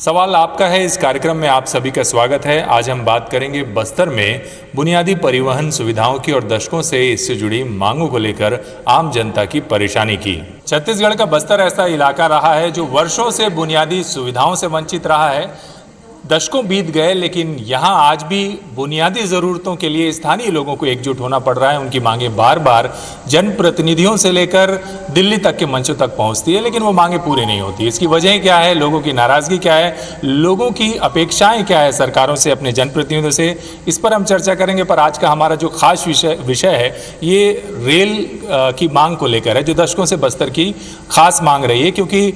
सवाल आपका है। इस कार्यक्रम में आप सभी का स्वागत है। आज हम बात करेंगे बस्तर में बुनियादी परिवहन सुविधाओं की और दशकों से इससे जुड़ी मांगों को लेकर आम जनता की परेशानी की। छत्तीसगढ़ का बस्तर ऐसा इलाका रहा है जो वर्षों से बुनियादी सुविधाओं से वंचित रहा है। दशकों बीत गए, लेकिन यहाँ आज भी बुनियादी ज़रूरतों के लिए स्थानीय लोगों को एकजुट होना पड़ रहा है। उनकी मांगें बार बार जनप्रतिनिधियों से लेकर दिल्ली तक के मंचों तक पहुँचती है, लेकिन वो मांगें पूरी नहीं होती। इसकी वजह क्या है? लोगों की नाराज़गी क्या है? लोगों की अपेक्षाएं क्या है सरकारों से, अपने जनप्रतिनिधियों से? इस पर हम चर्चा करेंगे। पर आज का हमारा जो खास विषय है ये रेल की मांग को लेकर है, जो दशकों से बस्तर की खास मांग रही है। क्योंकि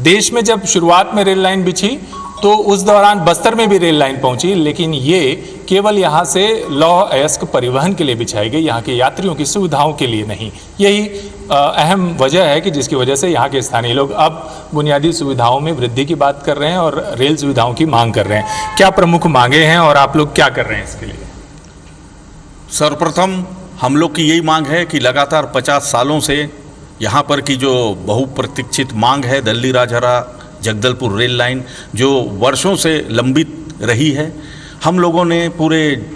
देश में जब शुरुआत में रेल लाइन बिछी तो उस दौरान बस्तर में भी रेल लाइन पहुंची, लेकिन ये केवल यहाँ से लौह अयस्क परिवहन के लिए बिछाई गई, यहाँ के यात्रियों की सुविधाओं के लिए नहीं। यही अहम वजह है कि जिसकी वजह से यहाँ के स्थानीय लोग अब बुनियादी सुविधाओं में वृद्धि की बात कर रहे हैं और रेल सुविधाओं की मांग कर रहे हैं। क्या प्रमुख मांगे हैं और आप लोग क्या कर रहे हैं इसके लिए? सर्वप्रथम हम लोग की यही मांग है कि लगातार 50 सालों से यहाँ पर की जो बहुप्रतीक्षित मांग है दिल्ली राजहरा जगदलपुर रेल लाइन, जो वर्षों से लंबित रही है, हम लोगों ने पूरे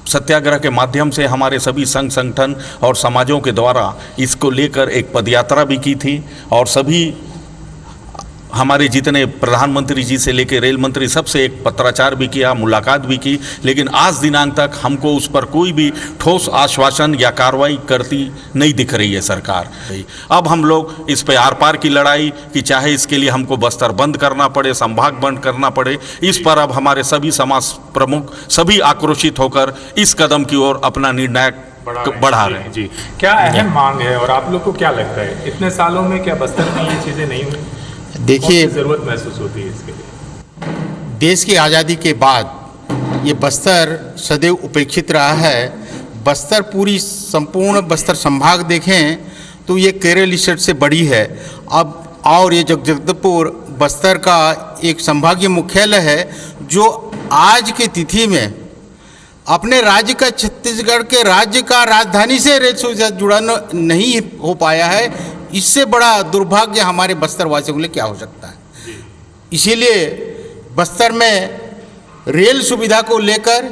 सत्याग्रह के माध्यम से हमारे सभी संघ संगठन और समाजों के द्वारा इसको लेकर एक पदयात्रा भी की थी और सभी हमारे जितने प्रधानमंत्री जी से लेकर रेल मंत्री सबसे एक पत्राचार भी किया, मुलाकात भी की, लेकिन आज दिनांक तक हमको उस पर कोई भी ठोस आश्वासन या कार्रवाई करती नहीं दिख रही है सरकार। अब हम लोग इस पे आर पार की लड़ाई कि चाहे इसके लिए हमको बस्तर बंद करना पड़े, संभाग बंद करना पड़े, इस पर अब हमारे सभी समाज प्रमुख सभी आक्रोशित होकर इस कदम की ओर अपना निर्णय बढ़ा रहे हैं। जी, क्या अहम मांग है और आप लोग को क्या लगता है इतने सालों में क्या बस्तर में ये चीज़ें नहीं हुई? देखिए, ज़रूरत महसूस होती है इसके लिए। देश की आज़ादी के बाद ये बस्तर सदैव उपेक्षित रहा है। बस्तर पूरी संपूर्ण बस्तर संभाग देखें तो ये केरल स्टेट से बड़ी है। अब और ये जगदलपुर बस्तर का एक संभागीय मुख्यालय है जो आज की तिथि में अपने राज्य का, छत्तीसगढ़ के राज्य का राजधानी से रेल सुविधा जुड़ा नहीं हो पाया है। इससे बड़ा दुर्भाग्य हमारे बस्तर वासियों के लिए क्या हो सकता है? इसीलिए बस्तर में रेल सुविधा को लेकर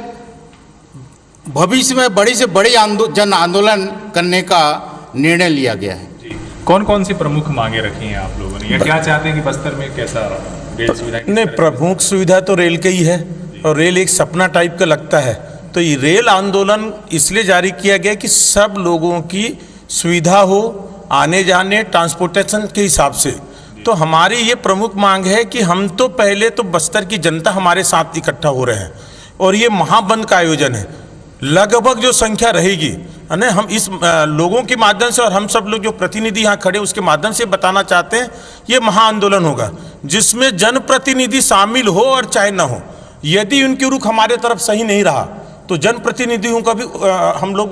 भविष्य में बड़ी से बड़ी जन आंदोलन करने का निर्णय लिया गया है। कौन कौन सी प्रमुख मांगे रखी हैं आप लोगों ने, या क्या चाहते हैं कि बस्तर में कैसा रेल सुविधा? नहीं, प्रमुख सुविधा तो रेल का ही है और रेल एक सपना टाइप का लगता है। तो ये रेल आंदोलन इसलिए जारी किया गया कि सब लोगों की सुविधा हो, आने जाने ट्रांसपोर्टेशन के हिसाब से। तो हमारी ये प्रमुख मांग है कि हम तो पहले तो बस्तर की जनता हमारे साथ इकट्ठा हो रहे हैं और ये महाबंद का आयोजन है। लगभग जो संख्या रहेगी है, हम इस लोगों के माध्यम से और हम सब लोग जो प्रतिनिधि यहाँ खड़े उसके माध्यम से बताना चाहते हैं, ये महाआंदोलन होगा जिसमें जनप्रतिनिधि शामिल हो और चाहे ना हो। यदि उनकी रुख हमारे तरफ सही नहीं रहा तो जनप्रतिनिधियों का भी हम लोग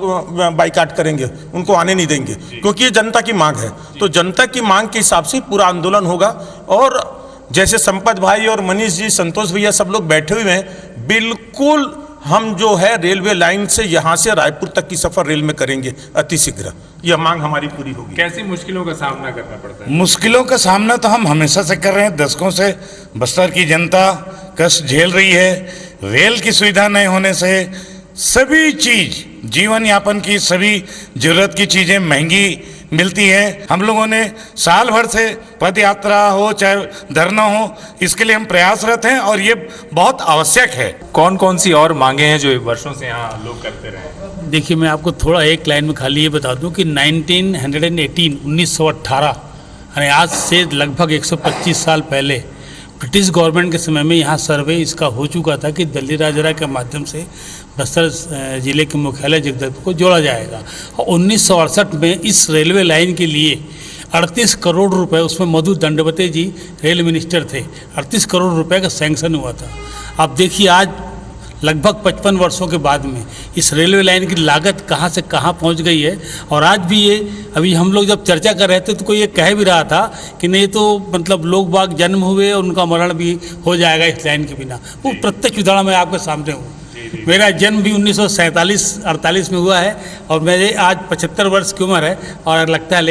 बाइकाट करेंगे, उनको आने नहीं देंगे, क्योंकि ये जनता की मांग है। तो जनता की मांग के हिसाब से पूरा आंदोलन होगा। और जैसे संपत भाई और मनीष जी, संतोष भैया सब लोग बैठे हुए हैं, बिल्कुल हम जो है रेलवे लाइन से यहाँ से रायपुर तक की सफ़र रेल में करेंगे अतिशीघ्र। यह मांग हमारी पूरी होगी। कैसी मुश्किलों का सामना करना पड़ता है? मुश्किलों का सामना तो हम हमेशा से कर रहे हैं। दशकों से बस्तर की जनता कष्ट झेल रही है। रेल की सुविधा नहीं होने से सभी चीज, जीवन यापन की सभी जरूरत की चीज़ें महंगी मिलती हैं। हम लोगों ने साल भर से पद यात्रा हो चाहे धरना हो, इसके लिए हम प्रयासरत हैं और ये बहुत आवश्यक है। कौन कौन सी और मांगे हैं जो वर्षों से यहाँ लोग करते रहे? देखिए, मैं आपको थोड़ा एक लाइन में खाली ये बता दूं कि 1918 यानी आज से लगभग 125 साल पहले ब्रिटिश गवर्नमेंट के समय में यहाँ सर्वे इसका हो चुका था कि दिल्ली राजहरा के माध्यम से बस्तर ज़िले के मुख्यालय जगदलपुर को जोड़ा जाएगा। और 1968 में इस रेलवे लाइन के लिए 38 करोड़ रुपए, उसमें मधु दंडवते जी रेल मिनिस्टर थे, 38 करोड़ रुपए का सैंक्शन हुआ था। अब देखिए आज लगभग 55 वर्षों के बाद में इस रेलवे लाइन की लागत कहाँ से कहाँ पहुँच गई है। और आज भी ये, अभी हम लोग जब चर्चा कर रहे थे तो कोई ये कह भी रहा था कि नहीं तो मतलब लोग बाग जन्म हुए और उनका मरण भी हो जाएगा इस लाइन के बिना। वो प्रत्यक्ष उदाहरण मैं आपके सामने हूँ। मेरा जन्म भी 1947-48 में हुआ है और मेरे आज 75 वर्ष की उम्र है और लगता है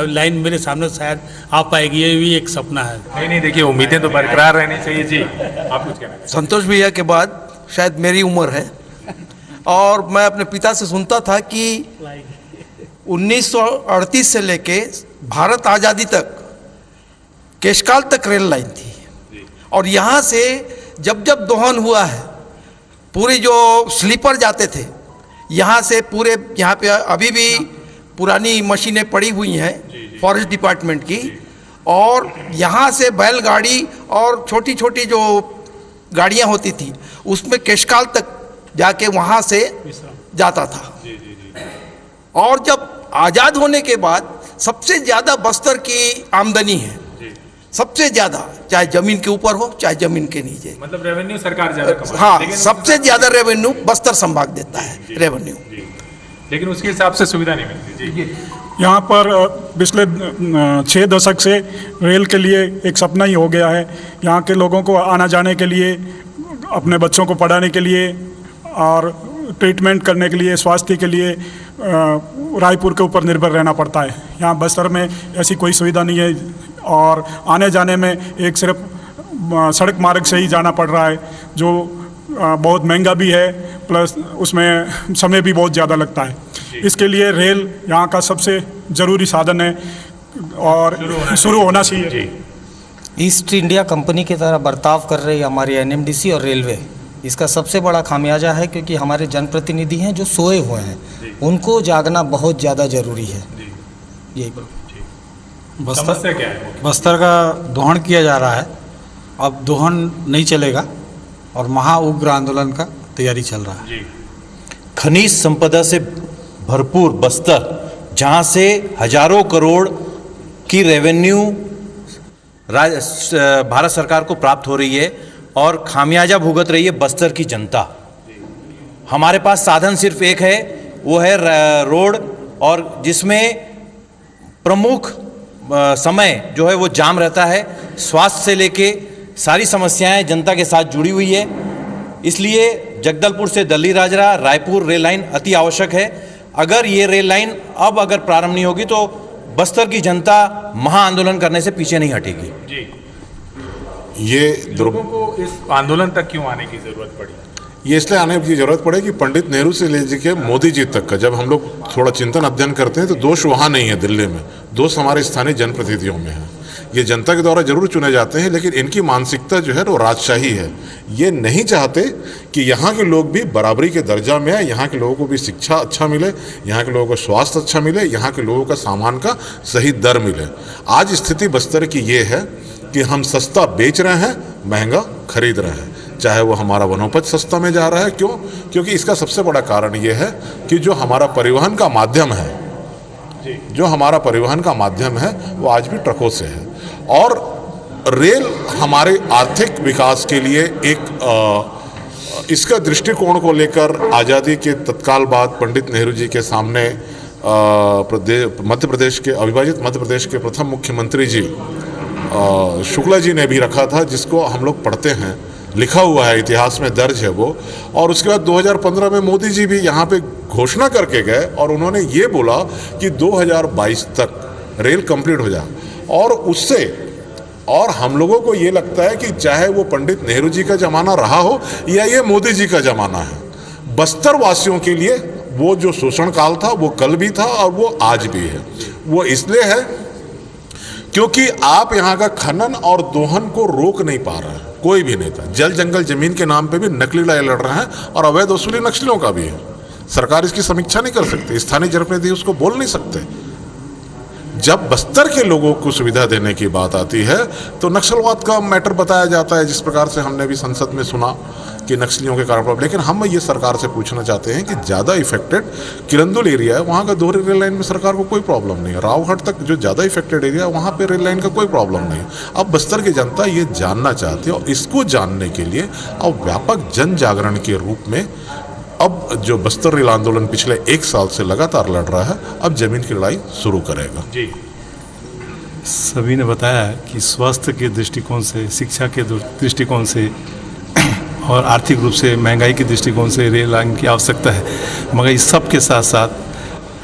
लाइन मेरे सामने शायद आ पाएगी, ये भी एक सपना है। नहीं नहीं, देखिए उम्मीदें तो बरकरार रहनी चाहिए जी। आप कुछ कहना? संतोष भैया के बाद शायद मेरी उम्र है और मैं अपने पिता से सुनता था कि 1938 से लेके भारत आज़ादी तक केशकाल तक रेल लाइन थी और यहाँ से जब जब दोहन हुआ है पूरी जो स्लीपर जाते थे यहाँ से पूरे, यहाँ पे अभी भी पुरानी मशीनें पड़ी हुई हैं फॉरेस्ट डिपार्टमेंट की, और यहाँ से बैलगाड़ी और छोटी छोटी जो गाड़ियाँ होती थी उसमें केशकाल तक जाके वहाँ से जाता था। और जब आज़ाद होने के बाद सबसे ज़्यादा बस्तर की आमदनी है, सबसे ज़्यादा, चाहे ज़मीन के ऊपर हो चाहे ज़मीन के नीचे, मतलब रेवेन्यू सरकार ज्यादा कमाती है। हाँ, लेकिन सबसे ज़्यादा रेवेन्यू बस्तर संभाग देता है रेवेन्यू। लेकिन उसके हिसाब से सुविधा नहीं मिलती जी। यहाँ पर पिछले 6 दशक से रेल के लिए एक सपना ही हो गया है। यहाँ के लोगों को आना जाने के लिए, अपने बच्चों को पढ़ाने के लिए और ट्रीटमेंट करने के लिए, स्वास्थ्य के लिए रायपुर के ऊपर निर्भर रहना पड़ता है। यहाँ बस्तर में ऐसी कोई सुविधा नहीं है और आने जाने में एक सिर्फ सड़क मार्ग से ही जाना पड़ रहा है, जो बहुत महंगा भी है, प्लस उसमें समय भी बहुत ज़्यादा लगता है। इसके लिए रेल यहाँ का सबसे ज़रूरी साधन है और शुरू होना चाहिए। ईस्ट इंडिया कंपनी की तरह बर्ताव कर रही हमारी एनएमडीसी और रेलवे, इसका सबसे बड़ा खामियाजा है क्योंकि हमारे जनप्रतिनिधि हैं जो सोए हुए हैं, उनको जागना बहुत ज़्यादा ज़रूरी है। यही समस्या क्या है? बस्तर का दोहन किया जा रहा है, अब दोहन नहीं चलेगा और महाउग्र आंदोलन का तैयारी चल रहा है। खनिज संपदा से भरपूर बस्तर, जहां से हजारों करोड़ की रेवेन्यू भारत सरकार को प्राप्त हो रही है और खामियाजा भुगत रही है बस्तर की जनता। हमारे पास साधन सिर्फ एक है, वो है रोड, और जिसमें प्रमुख समय जो है वो जाम रहता है। स्वास्थ्य से लेके सारी समस्याएं जनता के साथ जुड़ी हुई है, इसलिए जगदलपुर से दल्ली राजरा रायपुर रेल लाइन अति आवश्यक है। अगर ये रेल लाइन अब अगर प्रारंभ नहीं होगी तो बस्तर की जनता महा आंदोलन करने से पीछे नहीं हटेगी। जी, ये लोगों को इस आंदोलन तक क्यों आने की जरूरत पड़ी? ये इसलिए आने की जरूरत पड़े कि पंडित नेहरू से लेके मोदी जी तक का जब हम लोग थोड़ा चिंतन अध्ययन करते हैं तो दोष वहाँ नहीं है दिल्ली में, दोष हमारे स्थानीय जनप्रतिनिधियों में है। ये जनता के द्वारा जरूर चुने जाते हैं, लेकिन इनकी मानसिकता जो है वो राजशाही है। ये नहीं चाहते कि यहाँ के लोग भी बराबरी के दर्जा में आए, यहाँ के लोगों को भी शिक्षा अच्छा मिले, यहाँ के लोगों को स्वास्थ्य अच्छा मिले, यहाँ के लोगों का सामान का सही दर मिले। आज स्थिति बस्तर की ये है कि हम सस्ता बेच रहे हैं, महंगा खरीद रहे हैं। चाहे वो हमारा वनोपज सस्ता में जा रहा है, क्यों? क्योंकि इसका सबसे बड़ा कारण ये है कि जो हमारा परिवहन का माध्यम है, जो हमारा परिवहन का माध्यम है वो आज भी ट्रकों से है। और रेल हमारे आर्थिक विकास के लिए इसका दृष्टिकोण को लेकर आज़ादी के तत्काल बाद पंडित नेहरू जी के सामने मध्य प्रदेश के अविभाजित मध्य प्रदेश के प्रथम मुख्यमंत्री जी शुक्ला जी ने भी रखा था, जिसको हम लोग पढ़ते हैं, लिखा हुआ है, इतिहास में दर्ज है वो। और उसके बाद 2015 में मोदी जी भी यहाँ पे घोषणा करके गए और उन्होंने ये बोला कि 2022 तक रेल कंप्लीट हो जाए। और उससे और हम लोगों को ये लगता है कि चाहे वो पंडित नेहरू जी का ज़माना रहा हो या ये मोदी जी का ज़माना है, बस्तर वासियों के लिए वो जो शोषण काल था वो कल भी था और वो आज भी है। वो इसलिए है क्योंकि आप यहाँ का खनन और दोहन को रोक नहीं पा रहे हैं कोई भी नेता। जल जंगल जमीन के नाम पे भी नकली लड़ाई लड़ रहे हैं और अवैध वसूली नक्सलियों का भी है। सरकार इसकी समीक्षा नहीं कर सकती, स्थानीय जनप्रतिनिधि उसको बोल नहीं सकते। जब बस्तर के लोगों को सुविधा देने की बात आती है तो नक्सलवाद का मैटर बताया जाता है, जिस प्रकार से हमने भी संसद में सुना कि नक्सलियों के कारण। लेकिन हम ये सरकार से पूछना चाहते हैं कि ज़्यादा इफेक्टेड किरंदुल एरिया है, वहाँ का दोहरी रेल लाइन में सरकार को कोई प्रॉब्लम नहीं है। रावघाट तक जो ज़्यादा इफेक्टेड एरिया है वहाँ पे रेल लाइन का कोई प्रॉब्लम नहीं है। अब बस्तर की जनता ये जानना चाहती है और इसको जानने के लिए अब व्यापक जन जागरण के रूप में अब जो बस्तर रेल आंदोलन पिछले 1 साल से लगातार लड़ रहा है, अब जमीन की लड़ाई शुरू करेगा। जी, सभी ने बताया कि स्वास्थ्य के दृष्टिकोण से, शिक्षा के दृष्टिकोण से और आर्थिक रूप से महंगाई के दृष्टिकोण से रेल लाइन की आवश्यकता है, मगर इस सब के साथ साथ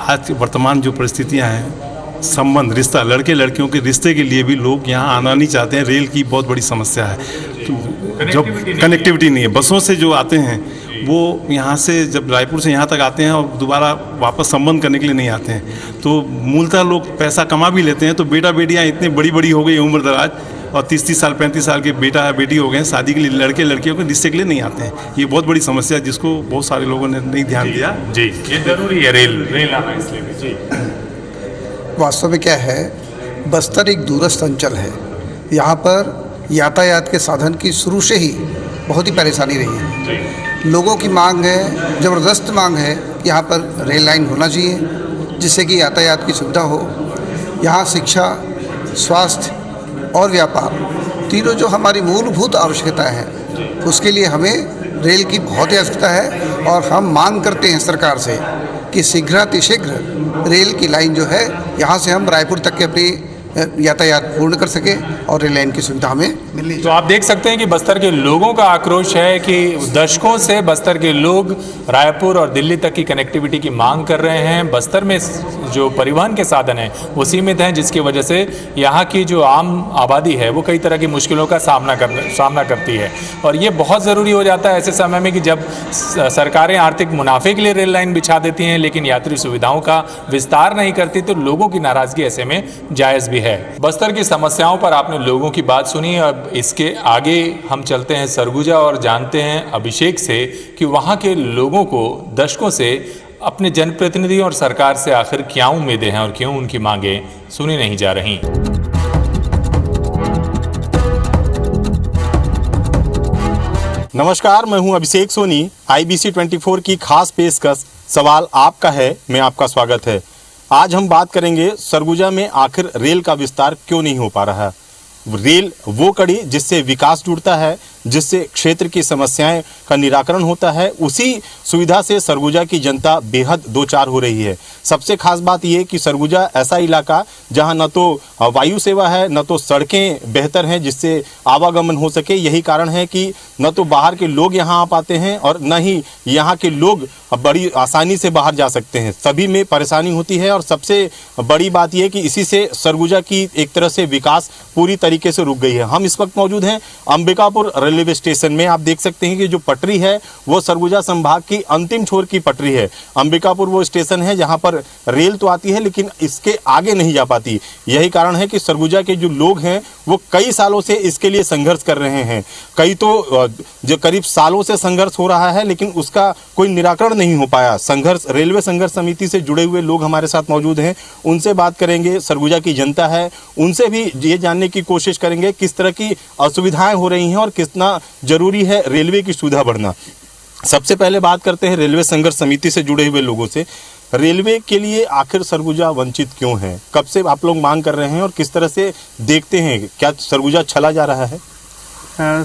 आज वर्तमान जो परिस्थितियां हैं, संबंध, रिश्ता, लड़के लड़कियों के रिश्ते के लिए भी लोग यहाँ आना नहीं चाहते हैं। रेल की बहुत बड़ी समस्या है, तो जो कनेक्टिविटी नहीं है। बसों से जो आते हैं वो यहाँ से जब रायपुर से यहाँ तक आते हैं और दोबारा वापस संबंध करने के लिए नहीं आते हैं, तो मूलतः लोग पैसा कमा भी लेते हैं, तो बेटा बेटियाँ इतनी बड़ी बड़ी हो गई उम्र दराज, और 30-30 साल 35 साल के बेटा बेटी हो गए, शादी के लिए लड़के लड़कियों के रिश्ते के लिए नहीं आते हैं। ये बहुत बड़ी समस्या है जिसको बहुत सारे लोगों ने नहीं ध्यान दिया। जी, ये जरूरी है रेल आना इसलिए भी। जी, वास्तव में क्या है, बस्तर एक दूरस्थ अंचल है। यहाँ पर यातायात के साधन की शुरू से ही बहुत ही परेशानी रही है। लोगों की मांग है, ज़बरदस्त मांग है कि यहाँ पर रेल लाइन होना चाहिए, जिससे कि यातायात की सुविधा हो। यहाँ शिक्षा, स्वास्थ्य और व्यापार तीनों जो हमारी मूलभूत आवश्यकता है, उसके लिए हमें रेल की बहुत ही आवश्यकता है। और हम मांग करते हैं सरकार से कि शीघ्रातिशीघ्र रेल की लाइन जो है, यहाँ से हम रायपुर तक के अपनी यातायात पूर्ण कर सके और रेल लाइन की सुविधा हमें मिलनी। तो आप देख सकते हैं कि बस्तर के लोगों का आक्रोश है कि दशकों से बस्तर के लोग रायपुर और दिल्ली तक की कनेक्टिविटी की मांग कर रहे हैं। बस्तर में जो परिवहन के साधन हैं वो सीमित हैं, जिसकी वजह से यहाँ की जो आम आबादी है वो कई तरह की मुश्किलों का सामना करती है। और ये बहुत ज़रूरी हो जाता है ऐसे समय में कि जब सरकारें आर्थिक मुनाफे के लिए रेल लाइन बिछा देती हैं लेकिन यात्री सुविधाओं का विस्तार नहीं करती, तो लोगों की नाराज़गी ऐसे में जायज़ भी है। बस्तर की समस्याओं पर आपने लोगों की बात सुनी। अब इसके आगे हम चलते हैं सरगुजा और जानते हैं अभिषेक से कि वहाँ के लोगों को दशकों से अपने जनप्रतिनिधि और सरकार से आखिर क्या उम्मीदें हैं और क्यों उनकी मांगें सुनी नहीं जा रही। नमस्कार, मैं हूं अभिषेक सोनी। IBC 24 की खास पेशकश सवाल आपका है में आपका स्वागत है। आज हम बात करेंगे सरगुजा में आखिर रेल का विस्तार क्यों नहीं हो पा रहा है। रेल वो कड़ी जिससे विकास जुड़ता है, जिससे क्षेत्र की समस्याएं का निराकरण होता है, उसी सुविधा से सरगुजा की जनता बेहद दो चार हो रही है। सबसे खास बात यह कि सरगुजा ऐसा इलाका जहां न तो वायु सेवा है, न तो सड़कें बेहतर हैं जिससे आवागमन हो सके। यही कारण है कि न तो बाहर के लोग यहां आ पाते हैं और न ही यहां के लोग बड़ी आसानी से बाहर जा सकते हैं। सभी में परेशानी होती है और सबसे बड़ी बात यह कि इसी से सरगुजा की एक तरह से विकास पूरी तरीके से रुक गई है। हम इस वक्त मौजूद हैं अंबिकापुर रेलवे स्टेशन में। आप देख सकते हैं कि जो पटरी है वो सरगुजा संभाग की अंतिम छोर की पटरी है। अंबिकापुर वो स्टेशन है जहां पर रेल तो आती है लेकिन इसके आगे नहीं जा पाती। यही कारण है कि सरगुजा के जो लोग हैं वो कई सालों से इसके लिए संघर्ष कर रहे हैं। कई तो जो करीब सालों से संघर्ष हो रहा है लेकिन उसका कोई निराकरण नहीं हो पाया। संघर्ष रेलवे संघर्ष समिति से जुड़े हुए लोग हमारे साथ मौजूद हैं, उनसे बात करेंगे। सरगुजा की जनता है, उनसे भी ये जानने की कोशिश करेंगे किस तरह की असुविधाएं हो रही हैं और कितना जरूरी है रेलवे की सुविधा बढ़ना। सबसे पहले बात करते हैं रेलवे संघर्ष समिति से जुड़े हुए लोगों से। रेलवे के लिए आखिर सरगुजा वंचित क्यों है? कब से आप लोग मांग कर रहे हैं और किस तरह से देखते हैं? क्या सरगुजा छला जा रहा है?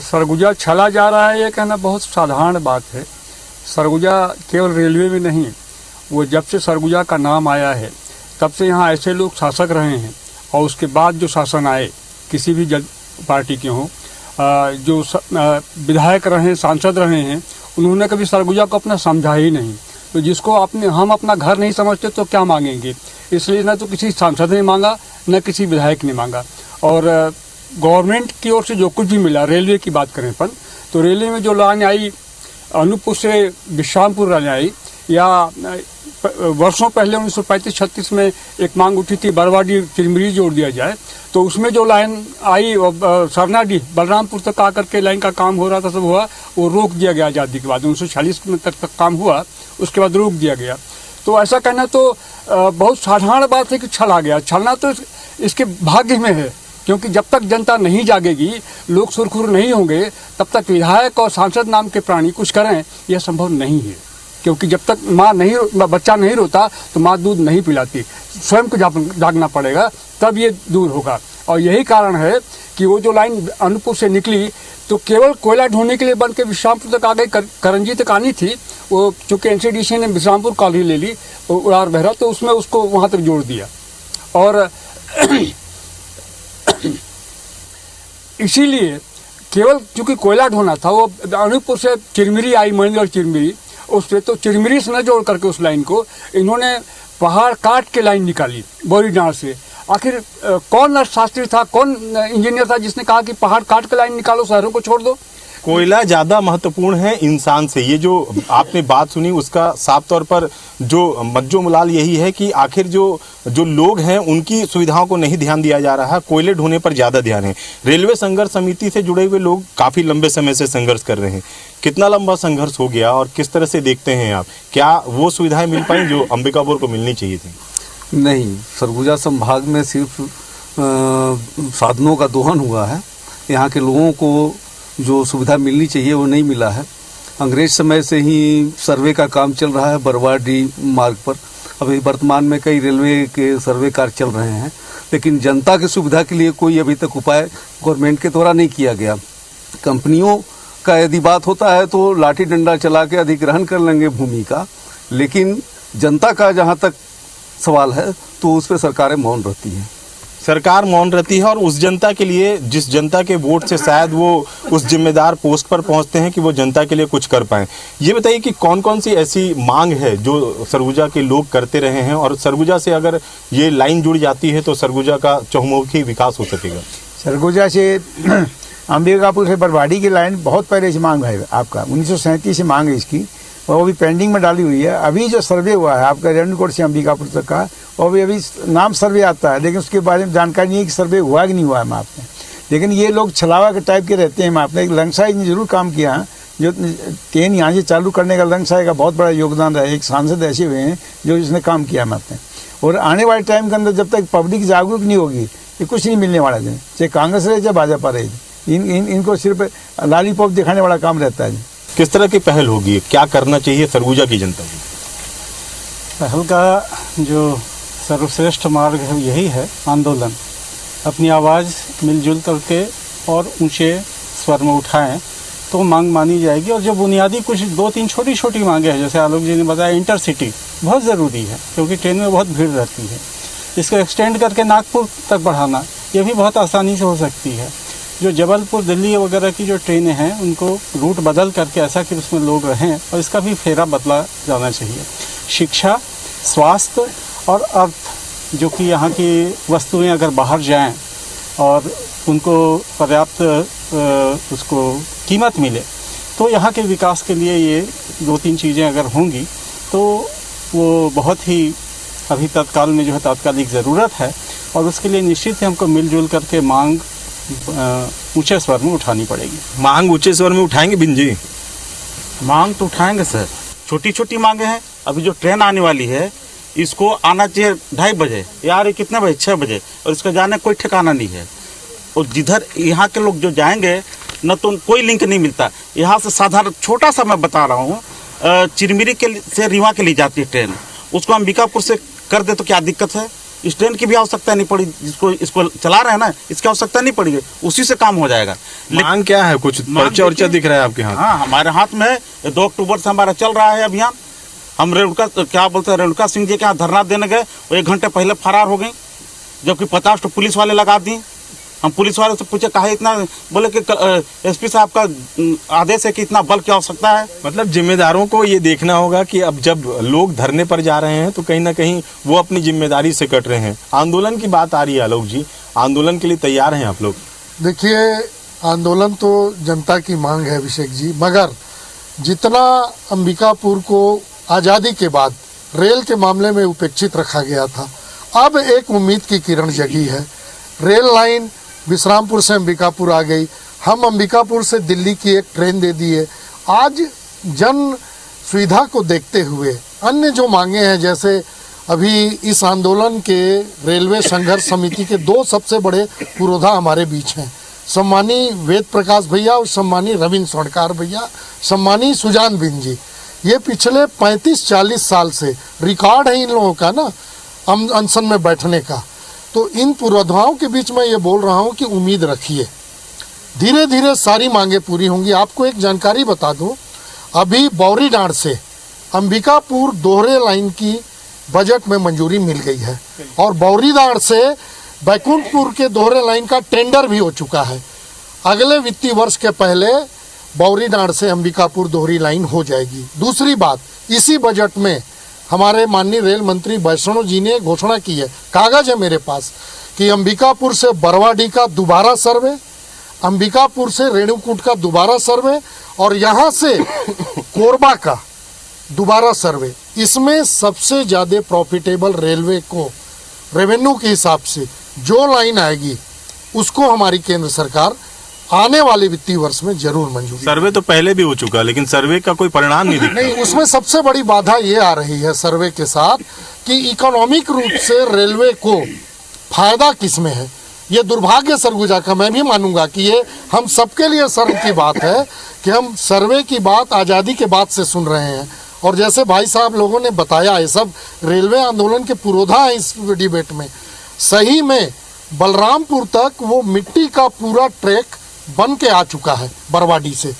सरगुजा छला जा रहा है ये कहना बहुत साधारण बात है। सरगुजा केवल रेलवे में नहीं, वो जब से सरगुजा का नाम आया है तब से यहाँ ऐसे लोग शासक रहे हैं और उसके बाद जो शासन आए किसी भी पार्टी के हों, जो विधायक रहे, सांसद रहे हैं, उन्होंने कभी सरगुजा को अपना समझा ही नहीं। तो जिसको हम अपना घर नहीं समझते तो क्या मांगेंगे? इसलिए न तो किसी सांसद ने मांगा न किसी विधायक ने मांगा। और गवर्नमेंट की ओर से जो कुछ भी मिला, रेलवे की बात करें अपन तो रेलवे में जो लाइन आई अनूपपुर से विश्रामपुर लाइन आई, या वर्षों पहले 1935-36 में एक मांग उठी थी बरवाडी चिरमिरी जोड़ दिया जाए, तो उसमें जो लाइन आई सरनाडी बलरामपुर तक आकर के लाइन का काम हो रहा था, सब हुआ, वो रोक दिया गया आज़ादी के बाद। 1946 में तक काम हुआ, उसके बाद रोक दिया गया। तो ऐसा कहना तो बहुत साधारण बात है कि छल आ गया। छलना तो इसके भाग्य में है, क्योंकि जब तक जनता नहीं जागेगी, लोग सुरखुर नहीं होंगे, तब तक विधायक और सांसद नाम के प्राणी कुछ करें यह संभव नहीं है। क्योंकि जब तक बच्चा नहीं रोता तो माँ दूध नहीं पिलाती। स्वयं को जागना पड़ेगा, तब ये दूर होगा। और यही कारण है कि वो जो लाइन अनूपपुर से निकली तो केवल कोयला ढूंढने के लिए बन के विश्रामपुर तक आ गई, करंजी तक आनी थी। वो चूँकि NCDC ने विश्रामपुर कॉलोनी ले ली उड़ार बहरा, तो उसमें उसको वहाँ तक जोड़ दिया। और इसीलिए केवल चूंकि कोयला ढोना था, वो अनूपपुर से चिरमिरी आई, महेंद्रगढ़ चिरमिरी, उससे तो चिरमिरी से न जोड़ करके उस लाइन को इन्होंने पहाड़ काट के लाइन निकाली बौरी डांड से। आखिर कौन अर्थशास्त्री था, कौन इंजीनियर था जिसने कहा कि पहाड़ काट के लाइन निकालो, शहरों को छोड़ दो? कोयला ज़्यादा महत्वपूर्ण है इंसान से। ये जो आपने बात सुनी उसका साफ तौर पर जो मज्जो मुलाल यही है कि आखिर जो लोग हैं उनकी सुविधाओं को नहीं ध्यान दिया जा रहा है, कोयले ढोने पर ज़्यादा ध्यान है। रेलवे संघर्ष समिति से जुड़े हुए लोग काफ़ी लंबे समय से संघर्ष कर रहे हैं। कितना लंबा संघर्ष हो गया और किस तरह से देखते हैं आप, क्या वो सुविधाएं मिल पाई जो अंबिकापुर को मिलनी चाहिए थी? नहीं, सरगुजा संभाग में सिर्फ साधनों का दोहन हुआ है। यहाँ के लोगों को जो सुविधा मिलनी चाहिए वो नहीं मिला है। अंग्रेज समय से ही सर्वे का काम चल रहा है बरवाडी मार्ग पर। अभी वर्तमान में कई रेलवे के सर्वे कार्य चल रहे हैं, लेकिन जनता की सुविधा के लिए कोई अभी तक उपाय गवर्नमेंट के द्वारा नहीं किया गया। कंपनियों का यदि बात होता है तो लाठी डंडा चला के अधिग्रहण कर लेंगे भूमि का, लेकिन जनता का जहाँ तक सवाल है तो उस पर सरकारें मौन रहती हैं। सरकार मौन रहती है और उस जनता के लिए जिस जनता के वोट से शायद वो उस जिम्मेदार पोस्ट पर पहुंचते हैं कि वो जनता के लिए कुछ कर पाएं। ये बताइए कि कौन कौन सी ऐसी मांग है जो सरगुजा के लोग करते रहे हैं और सरगुजा से अगर ये लाइन जुड़ जाती है तो सरगुजा का चहुमुखी विकास हो सकेगा? सरगुजा से अंबिकापुर से बरवाडी की लाइन बहुत पहले से मांग है आपका, 1937 से मांग है इसकी, और वो भी पेंडिंग में डाली हुई है। अभी जो सर्वे हुआ है आपका रेणुकोट से अंबिकापुर तक का, वो भी अभी नाम सर्वे आता है, लेकिन उसके बारे में जानकारी नहीं है कि सर्वे हुआ कि नहीं हुआ है मैप में। लेकिन ये लोग छलावा के टाइप के रहते हैं मैप में। एक लंगसाई ने जरूर काम किया है, जो ट्रेन यहाँ से चालू करने का लंगसाई का बहुत बड़ा योगदान रहा है। एक सांसद ऐसे हुए हैं जो इसने काम किया मैप में। और आने वाले टाइम के अंदर जब तक पब्लिक जागरूक नहीं होगी ये कुछ नहीं मिलने वाला है, चाहे कांग्रेस रहे चाहे भाजपा रहे। इनको सिर्फ लॉलीपॉप दिखाने वाला काम रहता है। किस तरह की पहल होगी, क्या करना चाहिए सरगुजा की जनता को? पहल का जो सर्वश्रेष्ठ मार्ग है यही है आंदोलन। अपनी आवाज़ मिलजुल करके और ऊंचे स्वर में उठाएं तो मांग मानी जाएगी। और जो बुनियादी कुछ 2-3 छोटी छोटी मांगे हैं, जैसे आलोक जी ने बताया, इंटरसिटी बहुत ज़रूरी है क्योंकि ट्रेन में बहुत भीड़ रहती है। इसको एक्सटेंड करके नागपुर तक बढ़ाना ये भी बहुत आसानी से हो सकती है। जो जबलपुर दिल्ली वगैरह की जो ट्रेनें हैं उनको रूट बदल करके ऐसा कि उसमें लोग रहें, और इसका भी फेरा बदला जाना चाहिए। शिक्षा, स्वास्थ्य और अर्थ, जो कि यहाँ की वस्तुएं अगर बाहर जाएं और उनको पर्याप्त उसको कीमत मिले तो यहाँ के विकास के लिए ये 2-3 चीज़ें अगर होंगी तो वो बहुत ही अभी तत्काल में जो है तात्कालिक ज़रूरत है। और उसके लिए निश्चित ही हमको मिलजुल करके मांग ऊंचे स्वर में उठानी पड़ेगी। मांग ऊंचे स्वर में उठाएंगे बिन जी? मांग तो उठाएंगे सर, छोटी छोटी मांगे हैं। अभी जो ट्रेन आने वाली है इसको आना चाहिए 2:30 बजे, यार ये कितने बजे, 6 बजे, और इसका जाने कोई ठिकाना नहीं है। और जिधर यहाँ के लोग जो जाएंगे न तो कोई लिंक नहीं मिलता। यहाँ से साधारण छोटा सा मैं बता रहा हूँ, चिरमिरी के से रीवा के लिए जाती है ट्रेन, उसको अंबिकापुर से कर दे तो क्या दिक्कत है? इस ट्रेन की भी आवश्यकता नहीं पड़ी, जिसको इसको चला रहे हैं ना, इसकी आवश्यकता नहीं पड़ी, उसी से काम हो जाएगा। मांग क्या है? कुछ पर्चा दिख रहा है आपके हाथ? हाँ, हमारे हाथ में 2 अक्टूबर से हमारा चल रहा है अभियान। हम रेणुका क्या बोलते हैं, रेणुका सिंह जी के यहाँ धरना देने गए, वो 1 घंटे पहले फरार हो गई, जबकि 50 पुलिस वाले लगा दी। हम पुलिस वाले से पूछे कहा इतना, बोले कि एसपी साहब का आदेश है कि इतना बल की आवश्यकता है। मतलब जिम्मेदारों को ये देखना होगा कि अब जब लोग धरने पर जा रहे हैं तो कहीं ना कहीं वो अपनी जिम्मेदारी से कट रहे हैं। आंदोलन की बात आ रही है आलोक जी, आंदोलन के लिए तैयार हैं आप लोग? देखिए, आंदोलन तो जनता की मांग है अभिषेक जी, मगर जितना अंबिकापुर को आज़ादी के बाद रेल के मामले में उपेक्षित रखा गया था, अब एक उम्मीद की किरण जगी है। रेल लाइन विश्रामपुर से अंबिकापुर आ गई, हम अंबिकापुर से दिल्ली की एक ट्रेन दे दी है। आज जन सुविधा को देखते हुए अन्य जो मांगे हैं, जैसे अभी इस आंदोलन के रेलवे संघर्ष समिति के 2 सबसे बड़े पुरोधा हमारे बीच हैं, सम्मानी वेद प्रकाश भैया और सम्मानी रविंद्र स्वर्णकार भैया, सम्मानी सुजान बिन जी। ये पिछले 35-40 साल से रिकॉर्ड है इन लोगों का ना अनशन में बैठने का। तो इन पूर्वाधाओं के बीच में ये बोल रहा हूँ कि उम्मीद रखिए, धीरे धीरे सारी मांगे पूरी होंगी। आपको एक जानकारी बता दूं, अभी बौरी डांड से अंबिकापुर दोहरे लाइन की बजट में मंजूरी मिल गई है, और बौरी डांड से बैकुंठपुर के दोहरे लाइन का टेंडर भी हो चुका है। अगले वित्तीय वर्ष के पहले बौरीनाड़ से अंबिकापुर दोहरी लाइन हो जाएगी। दूसरी बात, इसी बजट में हमारे माननीय रेल मंत्री वैष्णव जी ने घोषणा की है, कागज है मेरे पास, कि अंबिकापुर से बरवाडी का दोबारा सर्वे, अंबिकापुर से रेणुकूट का दोबारा सर्वे और यहाँ से कोरबा का दोबारा सर्वे। इसमें सबसे ज़्यादा प्रॉफिटेबल रेलवे को रेवेन्यू के हिसाब से जो लाइन आएगी उसको हमारी केंद्र सरकार आने वाले वित्तीय वर्ष में जरूर मंजूरी। सर्वे तो पहले भी हो चुका, लेकिन सर्वे का कोई परिणाम नहीं दिखता। नहीं, उसमें सबसे बड़ी बाधा ये आ रही है सर्वे के साथ कि इकोनॉमिक रूप से रेलवे को फायदा किस में है। ये दुर्भाग्य सरगुजा का, मैं भी मानूंगा कि ये हम सबके लिए शर्म की बात है कि हम सर्वे की बात आज़ादी के बाद से सुन रहे हैं। और जैसे भाई साहब लोगों ने बताया, ये सब रेलवे आंदोलन के पुरोधा है इस डिबेट में। सही में बलरामपुर तक वो मिट्टी का पूरा ट्रैक बन के आ चुका है बरवाडी से।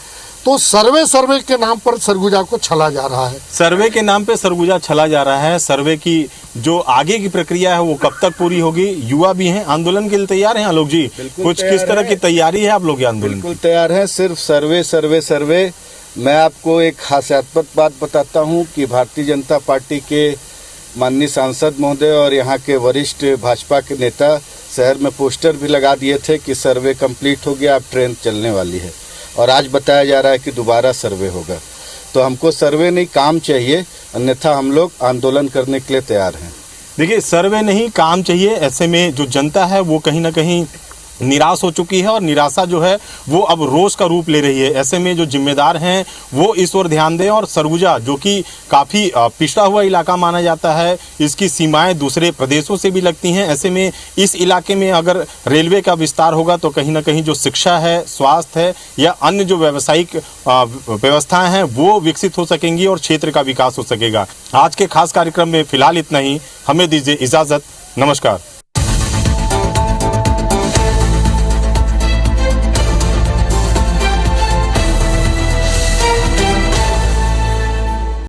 तो सर्वे के नाम पर सरगुजा को छला जा रहा है। सर्वे के नाम पे सरगुजा छला जा रहा है। सर्वे की जो आगे की प्रक्रिया है वो कब तक पूरी होगी? युवा भी हैं, आंदोलन के लिए तैयार हैं आलोक जी? कुछ किस तरह की तैयारी है आप लोग आंदोलन? बिल्कुल तैयार हैं। सिर्फ सर्वे। मैं आपको एक हास्यास्पद बात बताता हूं कि भारतीय जनता पार्टी के माननीय सांसद महोदय और यहाँ के वरिष्ठ भाजपा के नेता शहर में पोस्टर भी लगा दिए थे कि सर्वे कंप्लीट हो गया, अब ट्रेन चलने वाली है। और आज बताया जा रहा है कि दोबारा सर्वे होगा। तो हमको सर्वे नहीं, काम चाहिए, अन्यथा हम लोग आंदोलन करने के लिए तैयार हैं। देखिए, सर्वे नहीं, काम चाहिए। ऐसे में जो जनता है वो कहीं ना कहीं निराश हो चुकी है और निराशा जो है वो अब रोष का रूप ले रही है। ऐसे में जो जिम्मेदार हैं वो इस ओर ध्यान दें। और सरगुजा जो कि काफ़ी पिछड़ा हुआ इलाका माना जाता है, इसकी सीमाएं दूसरे प्रदेशों से भी लगती हैं। ऐसे में इस इलाके में अगर रेलवे का विस्तार होगा तो कहीं ना कहीं जो शिक्षा है, स्वास्थ्य है या अन्य जो व्यावसायिक व्यवस्थाएं हैं वो विकसित हो सकेंगी और क्षेत्र का विकास हो सकेगा। आज के खास कार्यक्रम में फिलहाल इतना ही। हमें दीजिए इजाज़त। नमस्कार।